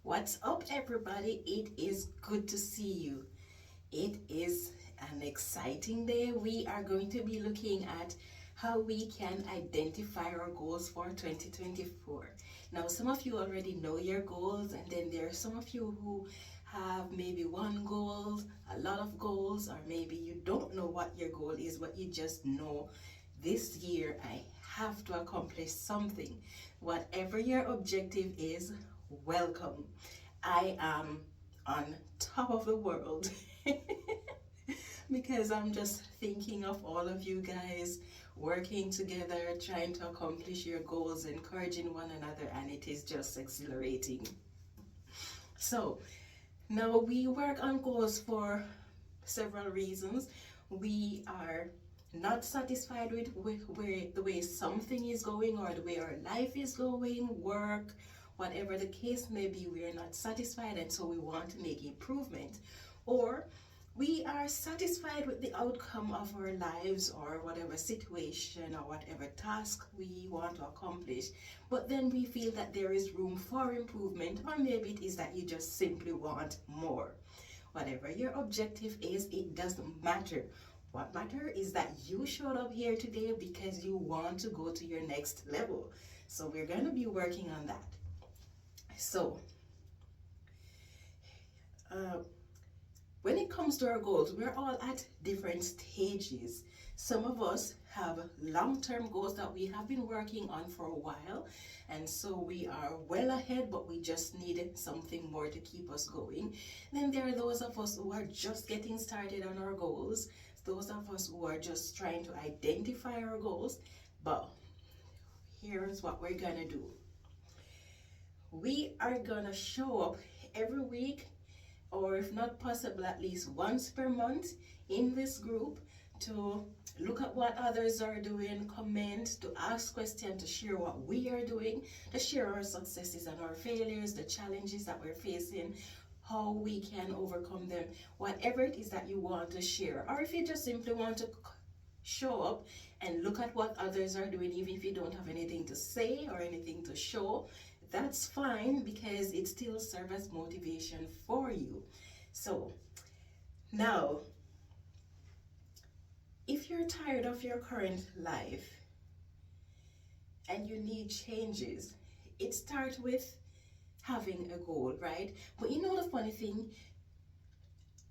What's up, everybody? It is good to see you. It is an exciting day. We are going to be looking at how we can identify our goals for 2024. Now, some of you already know your goals, and then there are some of you who have maybe one goal, a lot of goals, or maybe you don't know what your goal is, but you just know this year I have to accomplish something. Whatever your objective is, welcome. I am on top of the world because I'm just thinking of all of you guys working together, trying to accomplish your goals, encouraging one another, and it is just exhilarating. So, now we work on goals for several reasons. We are not satisfied with where the way something is going or the way our life is going, work, whatever the case may be, we are not satisfied, and so we want to make improvement. Or we are satisfied with the outcome of our lives or whatever situation or whatever task we want to accomplish, but then we feel that there is room for improvement, or maybe it is that you just simply want more. Whatever your objective is, it doesn't matter. What matters is that you showed up here today because you want to go to your next level. So we're going to be working on that. So, when it comes to our goals, we're all at different stages. Some of us have long-term goals that we have been working on for a while, and so we are well ahead, but we just need something more to keep us going. Then there are those of us who are just getting started on our goals, those of us who are just trying to identify our goals. But here's what we're gonna do. We are gonna show up every week, or if not possible, at least once per month in this group to look at what others are doing, comment, to ask questions, to share what we are doing, to share our successes and our failures, the challenges that we're facing, how we can overcome them, whatever it is that you want to share. Or if you just simply want to show up and look at what others are doing, even if you don't have anything to say or anything to show, that's fine, because it still serves as motivation for you. So now, if you're tired of your current life and you need changes, it starts with having a goal, right? But you know the funny thing,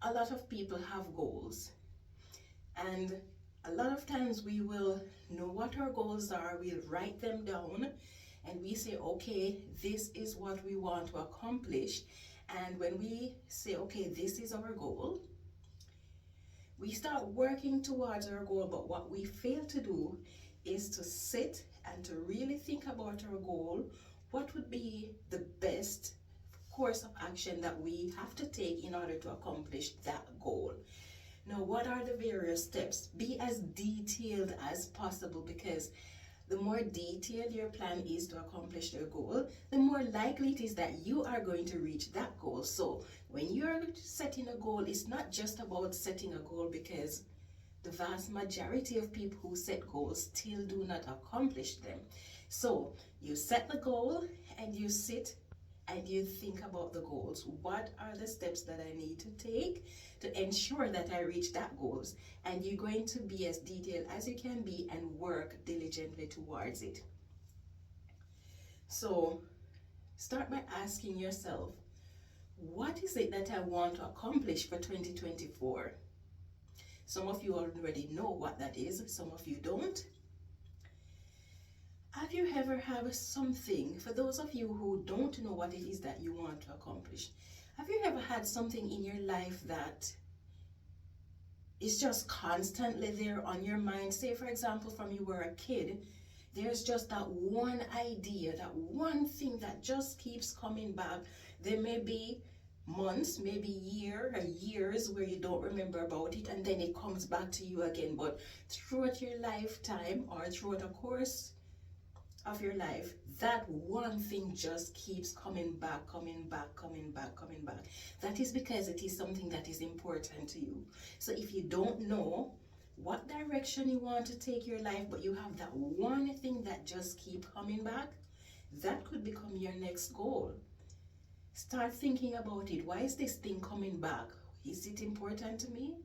a lot of people have goals, and a lot of times we will know what our goals are, we'll write them down, and we say, okay, this is what we want to accomplish. And when we say, okay, this is our goal, we start working towards our goal. But what we fail to do is to sit and to really think about our goal. What would be the best course of action that we have to take in order to accomplish that goal? Now, what are the various steps? Be as detailed as possible, because the more detailed your plan is to accomplish your goal, the more likely it is that you are going to reach that goal. So when you're setting a goal, it's not just about setting a goal, because the vast majority of people who set goals still do not accomplish them. So you set the goal and you sit and you think about the goals. What are the steps that I need to take to ensure that I reach that goals? And you're going to be as detailed as you can be and work diligently towards it. So start by asking yourself, what is it that I want to accomplish for 2024? Some of you already know what that is, some of you don't. Have you ever had something, for those of you who don't know what it is that you want to accomplish, have you ever had something in your life that is just constantly there on your mind? Say, for example, from you were a kid, there's just that one idea, that one thing that just keeps coming back. There may be months, maybe years where you don't remember about it, and then it comes back to you again. But throughout your lifetime, or throughout a course of your life, that one thing just keeps coming back. That is because it is something that is important to you. So if you don't know what direction you want to take your life, but you have that one thing that just keep coming back, that could become your next goal. Start thinking about it. Why is this thing coming back? Is it important to me?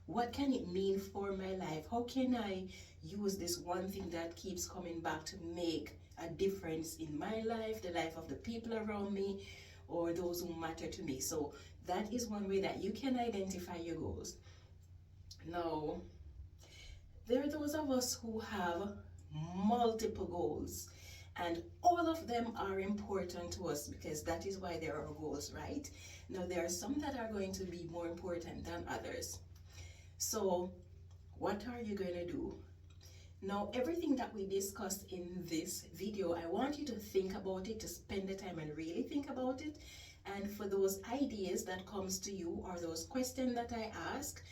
What can it mean for my life? How can I use this one thing that keeps coming back to make a difference in my life, the life of the people around me, or those who matter to me? So that is one way that you can identify your goals. Now, there are those of us who have multiple goals, and all of them are important to us because that is why there are goals, right? Now, there are some that are going to be more important than others. So, what are you going to do? Now, everything that we discussed in this video, I want you to think about it, to spend the time and really think about it. And for those ideas that comes to you or those questions that I ask,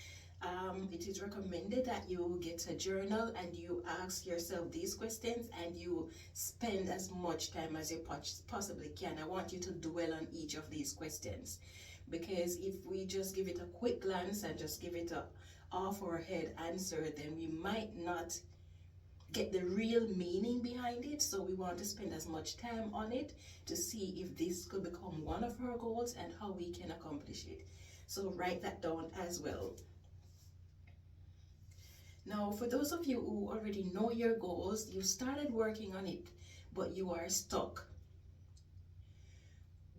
it is recommended that you get a journal and you ask yourself these questions and you spend as much time as you possibly can. I want you to dwell on each of these questions, because if we just give it a quick glance and just give it a off our head answer, then we might not get the real meaning behind it. So we want to spend as much time on it to see if this could become one of our goals and how we can accomplish it. So write that down as well. Now, for those of you who already know your goals, you started working on it, but you are stuck.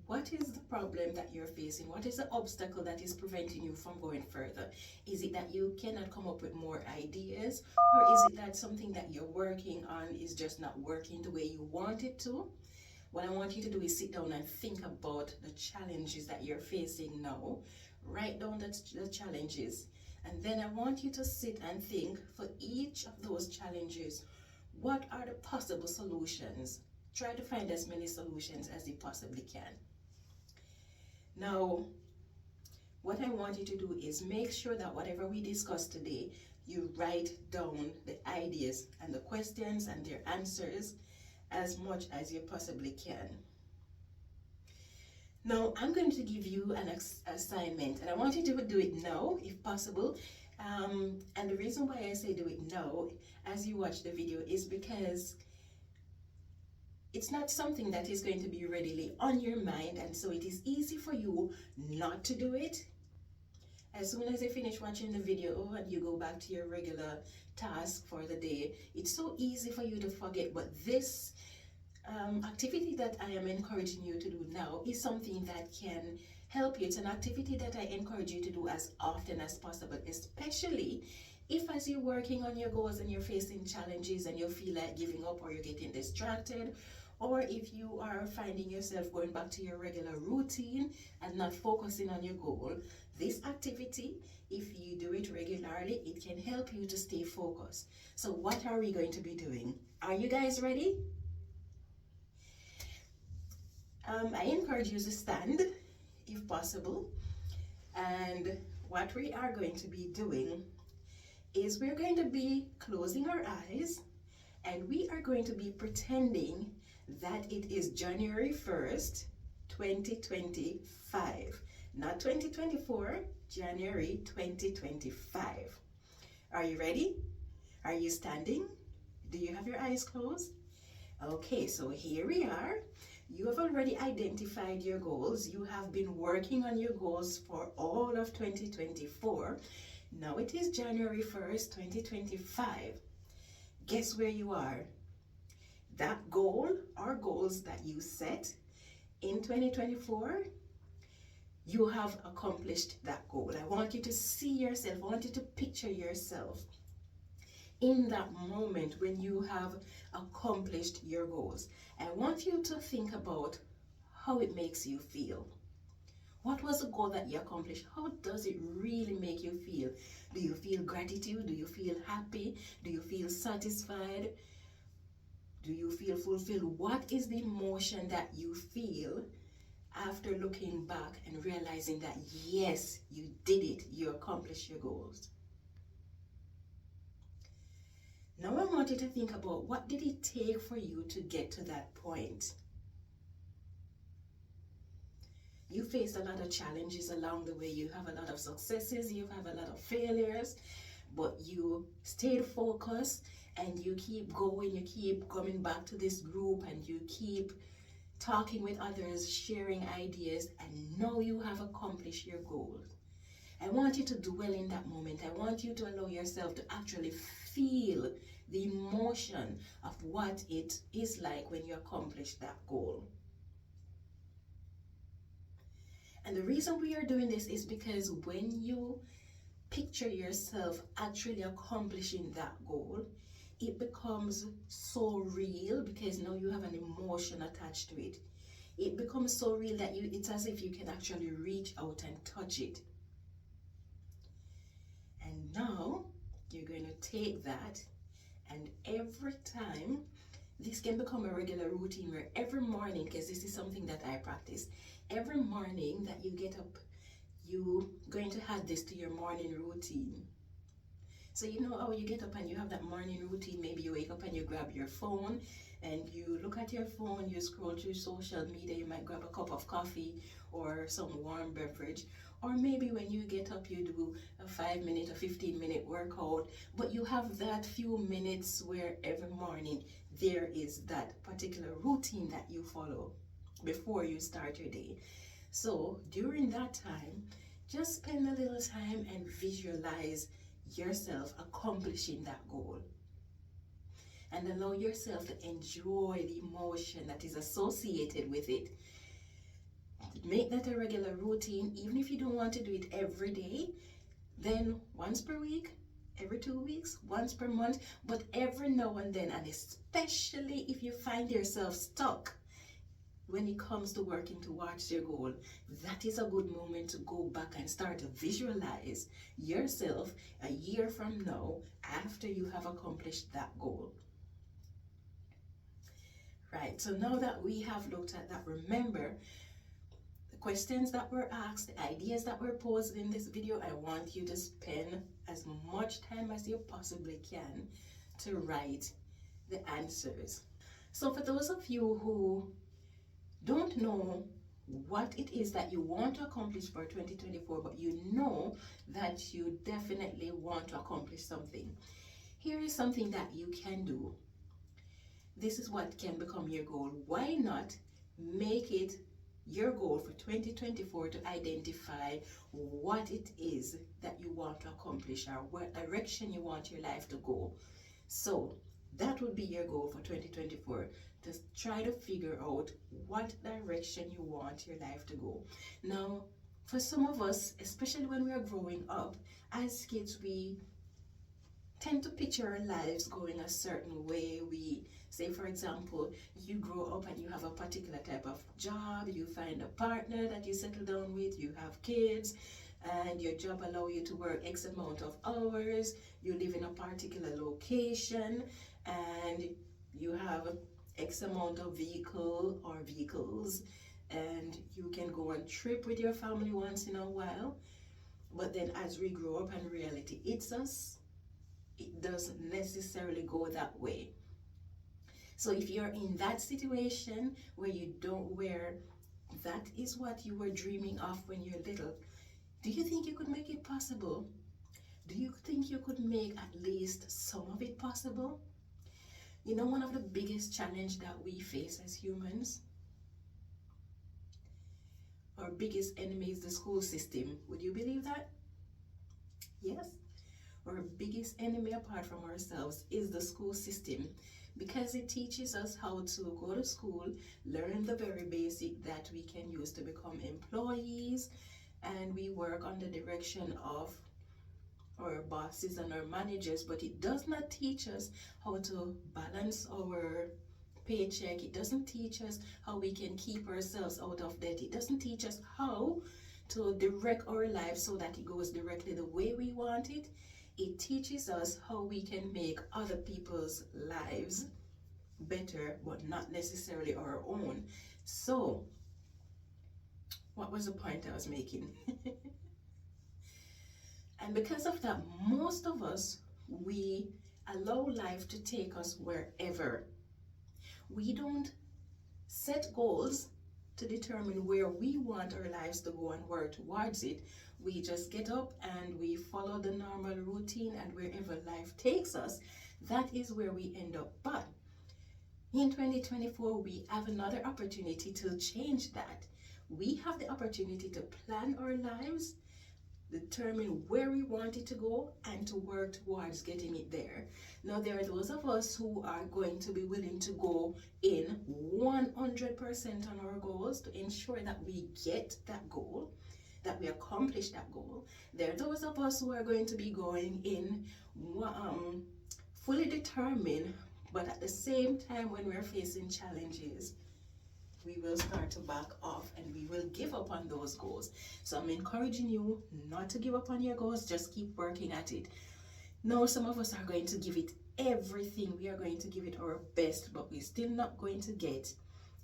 What is the problem that you're facing? What is the obstacle that is preventing you from going further? Is it that you cannot come up with more ideas? Or is it that something that you're working on is just not working the way you want it to? What I want you to do is sit down and think about the challenges that you're facing now. Write down the challenges. And then I want you to sit and think, for each of those challenges, what are the possible solutions? Try to find as many solutions as you possibly can. Now, what I want you to do is make sure that whatever we discuss today, you write down the ideas and the questions and their answers as much as you possibly can. Now, I'm going to give you an assignment, and I want you to do it now, if possible. And the reason why I say do it now, as you watch the video, is because it's not something that is going to be readily on your mind, and so it is easy for you not to do it. As soon as you finish watching the video and you go back to your regular task for the day, it's so easy for you to forget. But this activity that I am encouraging you to do now is something that can help you. It's an activity that I encourage you to do as often as possible, especially if as you're working on your goals and you're facing challenges and you feel like giving up or you're getting distracted, or if you are finding yourself going back to your regular routine and not focusing on your goal. This activity, if you do it regularly, it can help you to stay focused. So what are we going to be doing? Are you guys ready? I encourage you to stand if possible. And what we are going to be doing is we're going to be closing our eyes and we are going to be pretending that it is January 1st, 2025. Not 2024, January 2025. Are you ready? Are you standing? Do you have your eyes closed? Okay, so here we are. You have already identified your goals. You have been working on your goals for all of 2024. Now it is January 1st, 2025. Guess where you are? That goal or goals that you set in 2024, you have accomplished that goal. I want you to see yourself, I want you to picture yourself in that moment when you have accomplished your goals. I want you to think about how it makes you feel. What was the goal that you accomplished? How does it really make you feel? Do you feel gratitude? Do you feel happy? Do you feel satisfied? Do you feel fulfilled? What is the emotion that you feel after looking back and realizing that yes, you did it, you accomplished your goals? Now I want you to think about, what did it take for you to get to that point? You faced a lot of challenges along the way. You have a lot of successes, you have a lot of failures, but you stayed focused and you keep going, you keep coming back to this group and you keep talking with others, sharing ideas, and now you have accomplished your goal. I want you to dwell in that moment. I want you to allow yourself to actually feel the emotion of what it is like when you accomplish that goal. And the reason we are doing this is because when you picture yourself actually accomplishing that goal, it becomes so real because now you have an emotion attached to it. It becomes so real that it's as if you can actually reach out and touch it. And now you're going to take that, and every time, this can become a regular routine where every morning, because this is something that I practice, every morning that you get up, you're going to add this to your morning routine. So you know how you get up and you have that morning routine. Maybe you wake up and you grab your phone and you look at your phone, you scroll through social media, you might grab a cup of coffee or some warm beverage. Or maybe when you get up, you do a 5-minute or 15-minute workout, but you have that few minutes where every morning there is that particular routine that you follow before you start your day. So during that time, just spend a little time and visualize yourself accomplishing that goal. And allow yourself to enjoy the emotion that is associated with it. Make that a regular routine. Even if you don't want to do it every day, then once per week, every 2 weeks, once per month, but every now and then, and especially if you find yourself stuck when it comes to working towards your goal, that is a good moment to go back and start to visualize yourself a year from now after you have accomplished that goal. Right, so now that we have looked at that, remember, questions that were asked, the ideas that were posed in this video, I want you to spend as much time as you possibly can to write the answers. So for those of you who don't know what it is that you want to accomplish for 2024, but you know that you definitely want to accomplish something, here is something that you can do. This is what can become your goal. Why not make it your goal for 2024 to identify what it is that you want to accomplish or what direction you want your life to go. So that would be your goal for 2024, to try to figure out what direction you want your life to go. Now, for some of us, especially when we are growing up, as kids, we tend to picture our lives going a certain way. We say, for example, you grow up and you have a particular type of job, you find a partner that you settle down with, you have kids, and your job allows you to work X amount of hours, you live in a particular location, and you have X amount of vehicles, and you can go on trip with your family once in a while. But then as we grow up and reality hits us, it doesn't necessarily go that way. So if you're in that situation where that is what you were dreaming of when you're little, do you think you could make it possible? Do you think you could make at least some of it possible? You know, one of the biggest challenges that we face as humans, our biggest enemy is the school system. Would you believe that? Yes. Our biggest enemy apart from ourselves is the school system, because it teaches us how to go to school, learn the very basic that we can use to become employees, and we work under the direction of our bosses and our managers, but it does not teach us how to balance our paycheck. It doesn't teach us how we can keep ourselves out of debt. It doesn't teach us how to direct our life so that it goes directly the way we want it. It teaches us how we can make other people's lives better, but not necessarily our own. So, what was the point I was making? And because of that, most of us, we allow life to take us wherever. We don't set goals to determine where we want our lives to go and work towards it. We just get up and we follow the normal routine, and wherever life takes us, that is where we end up. But In 2024, we have another opportunity to change that. We have the opportunity to plan our lives, determine where we want it to go, and to work towards getting it there. Now, there are those of us who are going to be willing to go in 100% on our goals to ensure that we get that goal, that we accomplish that goal. There are those of us who are going to be going in fully determined, but at the same time, when we're facing challenges, we will start to back off and we will give up on those goals. So I'm encouraging you not to give up on your goals, just keep working at it. Now, some of us are going to give it everything, we are going to give it our best, but we're still not going to get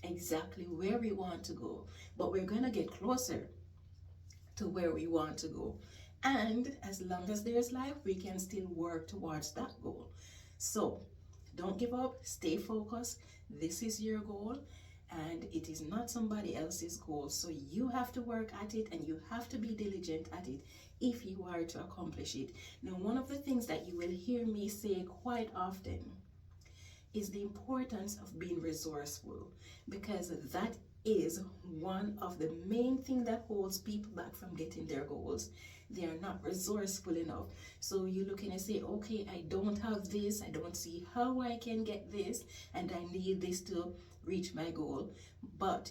exactly where we want to go, but we're going to get closer to where we want to go. And as long as there's life, we can still work towards that goal. So don't give up, stay focused. This is your goal, and it is not somebody else's goal. So you have to work at it and you have to be diligent at it if you are to accomplish it. Now, one of the things that you will hear me say quite often is the importance of being resourceful, because that is one of the main things that holds people back from getting their goals. They are not resourceful enough. So you look and say, okay, I don't have this, I don't see how I can get this, and I need this to reach my goal. But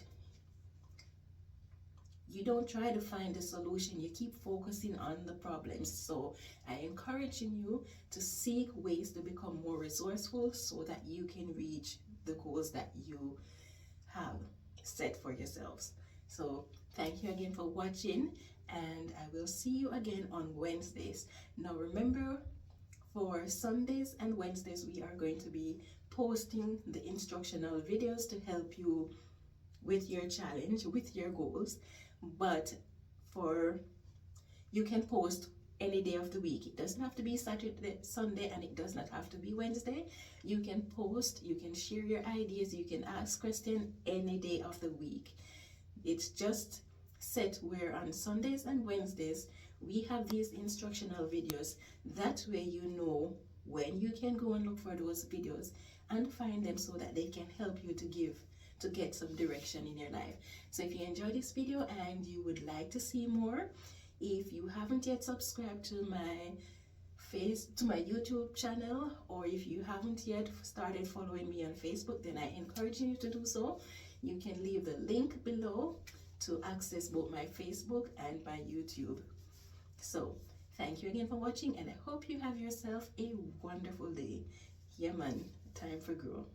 you don't try to find a solution, you keep focusing on the problems. So I encourage you to seek ways to become more resourceful so that you can reach the goals that you have set for yourselves. So thank you again for watching, and I will see you again on Wednesdays. Now remember, for Sundays and Wednesdays we are going to be posting the instructional videos to help you with your challenge, with your goals. But you can post any day of the week. It doesn't have to be Saturday, Sunday, and it does not have to be Wednesday. You can post, you can share your ideas, you can ask questions any day of the week. It's just set where on Sundays and Wednesdays we have these instructional videos. That way you know when you can go and look for those videos and find them, so that they can help you to get some direction in your life. So if you enjoyed this video and you would like to see more, if you haven't yet subscribed to my YouTube channel, or if you haven't yet started following me on Facebook, then I encourage you to do so. You can leave the link below to access both my Facebook and my YouTube. So thank you again for watching, and I hope you have yourself a wonderful day. Yeah man, time for grow.